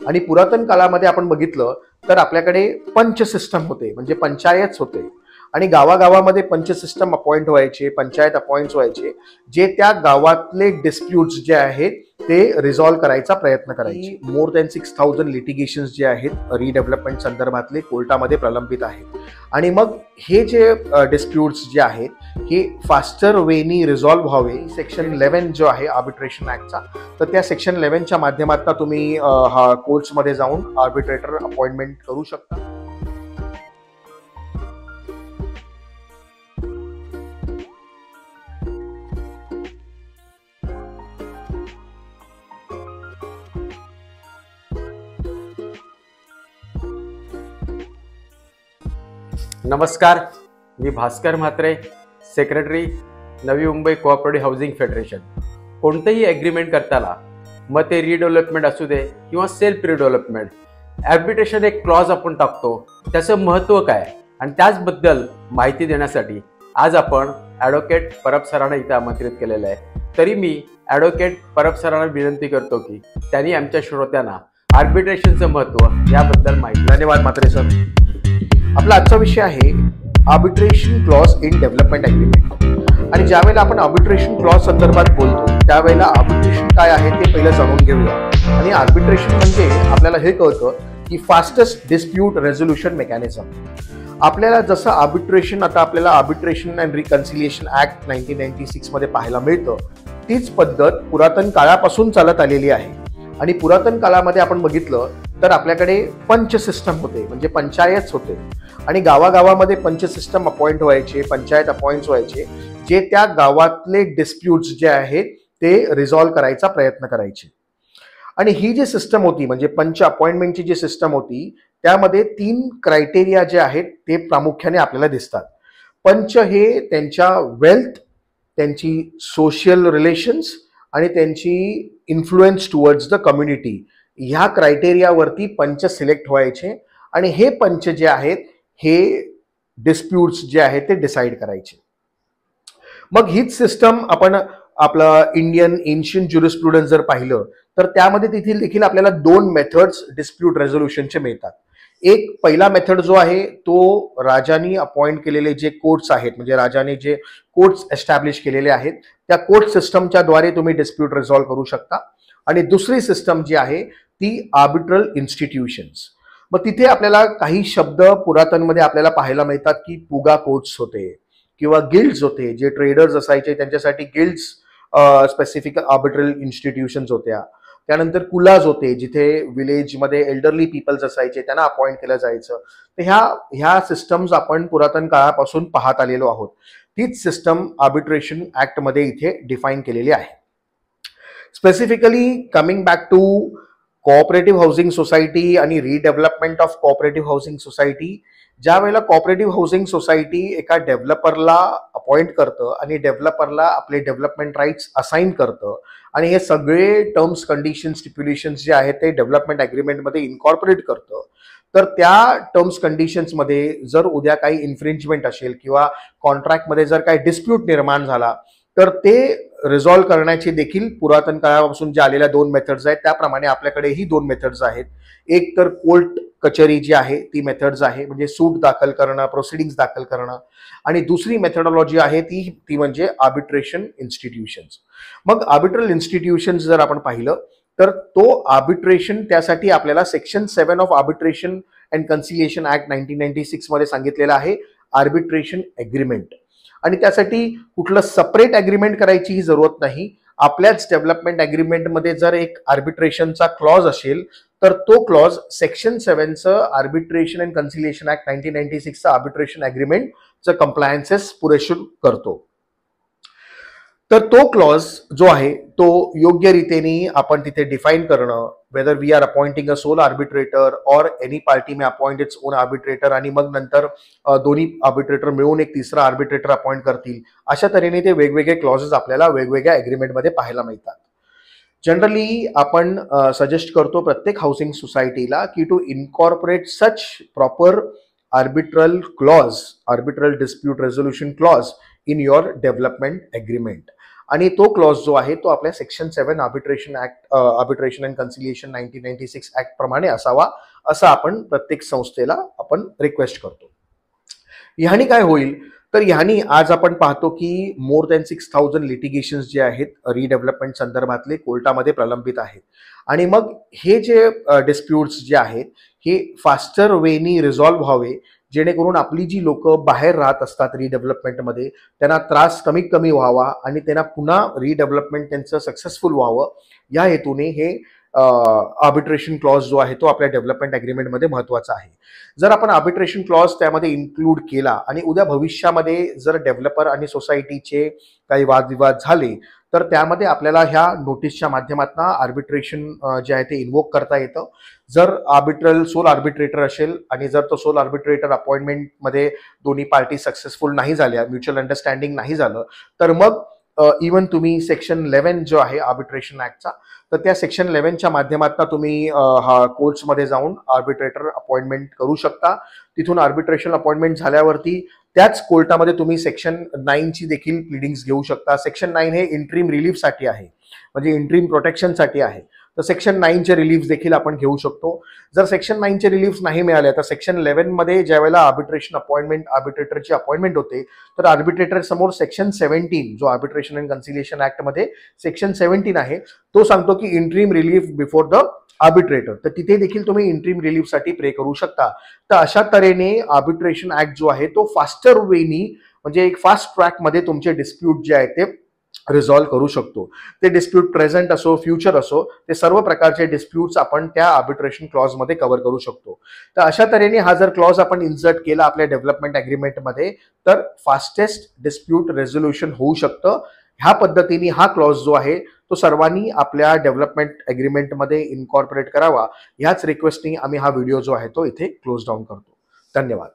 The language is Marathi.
आणि पुरातन काळामध्ये आपण बघितलं तर आपल्याकडे पंच सिस्टम होते, म्हणजे पंचायत होते आणि गावागावामध्ये पंच सिस्टम अपॉइंट व्हायचे, पंचायत अपॉइंट व्हायचे, जे त्या गावातले डिस्प्यूट्स जे आहेत ते रिझॉल्व्ह करायचा प्रयत्न करायचे. मोर दॅन 6000 लिटिगेशन्स जे आहेत रिडेव्हलपमेंट संदर्भातले कोर्टामध्ये प्रलंबित आहेत. आणि मग हे जे डिस्प्यूट्स जे आहेत हे फास्टर वेनी रिझॉल्व्ह व्हावे, सेक्शन 11 जो आहे आर्बिट्रेशन ऍक्टचा, तर त्या सेक्शन 11च्या माध्यमातून तुम्ही कोर्ट्समध्ये जाऊन आर्बिट्रेटर अपॉइंटमेंट करू शकता. नमस्कार, मी Bhaskar Mhatre, secretary Navi Mumbai cooperative housing federation. कोणतेही ॲग्रीमेंट करताना मग ते रिडेव्हलपमेंट असू दे किंवा सेल्फ रिडेव्हलपमेंट, ॲर्बिट्रेशन एक क्लॉज आपण टाकतो, त्याचं महत्त्व काय आणि त्याचबद्दल माहिती देण्यासाठी आज आपण ॲडव्होकेट परब सरांना इथं आमंत्रित केलेलं आहे. तरी मी ॲडव्होकेट परब सरांना विनंती करतो की त्यांनी आमच्या श्रोत्यांना आर्बिट्रेशनचं महत्त्व याबद्दल माहिती. धन्यवाद म्हात्रे सर. आपला आजचा विषय आहे arbitration clause in development agreement. आणि ज्यावेळेला आपण आर्बिट्रेशन क्लॉज संदर्भात बोलतो त्यावेळेला आर्बिट्रेशन काय आहे ते पहिलं जाणून घेऊया. आणि आर्बिट्रेशन म्हणजे आपल्याला हे कळतं की फास्टेस्ट डिस्प्यूट रेझोल्युशन मेकॅनिझम. आपल्याला जसं आर्बिट्रेशन आता आपल्याला आर्बिट्रेशन अँड रिकन्सिलिएशन ऍक्ट 1996 मध्ये पाहायला मिळतं, तीच पद्धत पुरातन काळापासून चालत आलेली आहे. आणि पुरातन काळामध्ये आपण बघितलं तर आपल्याकडे पंच सिस्टम होते, म्हणजे पंचायत होते आणि गावागावामध्ये पंच सिस्टम अपॉइंट व्हायचे, पंचायत अपॉइंट व्हायचे, जे त्या गावातले डिस्प्यूट्स जे आहेत ते रिझॉल्व्ह करायचा प्रयत्न करायचे. आणि ही जी सिस्टम होती म्हणजे पंच अपॉइंटमेंटची जी सिस्टम होती त्यामध्ये 3 क्रायटेरिया जे आहेत ते प्रामुख्याने आपल्याला दिसतात. पंच हे त्यांच्या वेल्थ, त्यांची सोशल रिलेशन्स आणि त्यांची इन्फ्लुएन्स टुवर्ड्स द कम्युनिटी, ह्या क्रायटेरियावरती पंच सिलेक्ट व्हायचे आणि हे पंच जे आहेत हे डिस्प्यूट्स जे आहेत ते डिसाईड करायचे. मग हीच सिस्टम आपण आपलं इंडियन एन्शियंट ज्युरिस्प्रुडन्स जर पाहिलं तर त्यामध्ये तिथे देखील आपल्याला 2 मेथड्स डिस्प्यूट रेझोल्युशनचे मिळतात. एक पहिला मेथड जो आहे तो राजांनी अपॉइंट केलेले जे कोर्ट्स आहेत, म्हणजे राजाने जे कोर्ट्स एस्टॅब्लिश केलेले आहेत त्या कोर्ट सिस्टमच्या द्वारे तुम्ही डिस्प्यूट रिझॉल्व्ह करू शकता. आणि दुसरी सिस्टम जी आहे ती आर्बिट्रल इन्स्टिट्यूशन्स. मग तिथे आपल्याला काही शब्द पुरातनमध्ये आपल्याला पाहायला मिळतात की पुगा कोर्ट्स होते किंवा गिल्ड्स होते, जे ट्रेडर्स असायचे त्यांच्यासाठी गिल्ड्स स्पेसिफिक आर्बिट्रल इन्स्टिट्यूशन्स होत्या. त्यानंतर कुलाज होते, जिथे विलेजमध्ये एल्डरली पीपल्स असायचे त्यांना अपॉइंट केलं जायचं. तर ह्या सिस्टम्स आपण पुरातन काळापासून पाहत आलेलो आहोत. तीच सिस्टम आर्बिट्रेशन ऍक्टमध्ये इथे डिफाईन केलेली आहे. Specifically coming back to cooperative housing society आणि redevelopment of cooperative housing society, ज्या वेळेला कोऑपरेटिव्ह हाऊसिंग सोसायटी एका डेव्हलपरला अपॉइंट करतं आणि डेव्हलपरला आपले डेव्हलपमेंट राईट्स असाइन करतं आणि हे सगळे टर्म्स कंडिशन्स स्टिप्युलेशन्स जे आहेत ते डेव्हलपमेंट ॲग्रीमेंटमध्ये इन्कॉर्पोरेट करतं, तर त्या टर्म्स कंडिशन्समध्ये जर उद्या काही इन्फ्रिंजमेंट असेल किंवा कॉन्ट्रॅक्टमध्ये जर काही डिस्प्यूट निर्माण झाला तर ते रिझॉल्व्ह करण्याचे देखील पुरातन काळापासून जे आलेल्या 2 मेथड्स आहेत त्याप्रमाणे आपल्याकडे ही 2 मेथड्स आहेत. एक तर कोर्ट कचेरी जी आहे ती मेथड्स आहे, म्हणजे सूट दाखल करणं, प्रोसिडिंग्स दाखल करणं. आणि दुसरी मेथडॉलॉजी आहे ती म्हणजे आर्बिट्रेशन इन्स्टिट्यूशन्स. मग आर्बिट्रल इन्स्टिट्यूशन्स जर आपण पाहिलं तर तो आर्बिट्रेशन, त्यासाठी आपल्याला section 7 of arbitration and conciliation act 1996 मध्ये सांगितलेलं आहे आर्बिट्रेशन ॲग्रीमेंट. आणि त्यासाठी कुठलं सेपरेट ॲग्रीमेंट करायची ही जरूरत नाही. आपल्याच डेव्हलपमेंट ॲग्रीमेंटमध्ये जर एक आर्बिट्रेशनचा क्लॉज असेल तर तो क्लॉज सेक्शन 7चं आर्बिट्रेशन अँड कन्सिलिएशन ऍक्ट 1996चं आर्बिट्रेशन ॲग्रीमेंटचं कंप्लायन्सेस पुरेशी करतो. तर तो क्लॉज जो आहे तो योग्य रीतीने आपण तिथे डिफाईन करणं, whether we are appointing a sole arbitrator or any party may appoint its own arbitrator, आणि मग नंतर दोन्ही आर्बिट्रेटर मिळून एक तिसरा आर्बिट्रेटर अपॉइंट करतील, अशा तऱ्हेने ते वेगवेगळे क्लॉजेस आपल्याला वेगवेगळ्या ॲग्रीमेंटमध्ये पाहायला मिळतात. जनरली आपण सजेस्ट करतो प्रत्येक हाऊसिंग सोसायटीला की to incorporate such proper arbitral clause, arbitral dispute resolution clause in your development agreement. आणि तो क्लॉज जो आहे तो आपल्या section 7 arbitration and conciliation 1996 act प्रमाणे असावा, असं आपण प्रत्येक संस्थेला आपण रिक्वेस्ट करतो. ह्यानी काय होईल तर ह्यानी आज आपण पाहतो की मोर दॅन 6000 लिटिगेशन्स जे आहेत रिडेव्हलपमेंट संदर्भातले कोर्टामध्ये प्रलंबित आहेत. आणि मग हे जे डिस्प्यूट्स जे आहेत हे फास्टर वेनी रिझॉल्व्ह व्हावे, जेणेकरून आपली जी लोक बाहेर राहत असतात रिडेव्हलपमेंटमध्ये त्यांना त्रास कमीत कमी व्हावा आणि त्यांना पुन्हा रिडेव्हलपमेंट त्यांचं सक्सेसफुल व्हावं, या हेतूने हे आर्बिट्रेशन क्लॉज जो आहे तो आपल्या डेव्हलपमेंट अग्रीमेंटमध्ये महत्वाचा आहे. जर आपण आर्बिट्रेशन क्लॉज त्यामध्ये इन्क्लूड केला आणि उद्या भविष्यामध्ये जर डेव्हलपर आणि सोसायटीचे काही वादविवाद झाले तर त्यामध्ये आपल्याला ह्या नोटीसच्या माध्यमातून आर्बिट्रेशन जे आहे ते इन्व्होक करता येतं. जर सोल आर्बिट्रेटर असेल आणि जर तो सोल आर्बिट्रेटर अपॉइंटमेंटमध्ये दोन्ही पार्टी सक्सेसफुल नाही झाल्या, म्युच्युअल अंडरस्टँडिंग नाही झालं, तर मग इवन तुम्ही सेक्शन 11 जो आहे आर्बिट्रेशन ऍक्टचा, तर त्या सेक्शन 11च्या माध्यमातून तुम्ही हा कोर्ट्समध्ये जाऊन आर्बिट्रेटर अपॉइंटमेंट करू शकता. तिथून आर्बिट्रेशन अपॉइंटमेंट झाल्यावरती त्याच कोर्टामध्ये तुम्ही सेक्शन 9ची देखील प्लिडिंग्स घेऊ शकता. सेक्शन 9 हे इंट्रीम रिलीफसाठी आहे, म्हणजे इंट्रीम प्रोटेक्शनसाठी आहे. तर सेक्शन 9चे रिलीफ देखील आपण घेऊ शकतो. जर सेक्शन 9चे रिलीफ नाही मिळाले तर सेक्शन 11 मध्ये ज्यावेळेला आर्बिट्रेटरची अपॉइंटमेंट होते तर आर्बिट्रेटर समोर सेक्शन 17 जो आर्बिट्रेशन अँड कन्सिलिएशन ऍक्ट मध्ये सेक्शन 17 आहे तो सांगतो की interim relief before the arbitrator, तर तिथे देखील तुम्ही इंट्रीम रिलीफसाठी प्रे करू शकता. तर अशा तऱ्हेने आर्बिट्रेशन ऍक्ट जो आहे तो फास्टर वेनी, म्हणजे एक फास्ट ट्रॅक मध्ये तुमचे डिस्प्यूट जे आहे ते रिझॉल्व्ह करू शकतो. ते डिस्प्यूट प्रेझेंट असो फ्युचर असो, ते सर्व प्रकारचे डिस्प्यूट्स आपण त्या आर्बिट्रेशन क्लॉज मध्ये कव्हर करू शकतो. तर अशा तऱ्हेने हा जर क्लॉज आपण इन्सर्ट केला आपल्या डेव्हलपमेंट अग्रीमेंटमध्ये तर फास्टेस्ट डिस्प्यूट रेझोल्युशन होऊ शकतं. ह्या पद्धतीने हा क्लॉज जो आहे तो सर्वांनी आपल्या डेव्हलपमेंट अग्रीमेंटमध्ये इन्कॉर्पोरेट करावा. ह्याच रिक्वेस्टनी आम्ही हा व्हिडिओ जो आहे तो इथे क्लोज डाऊन करतो. धन्यवाद.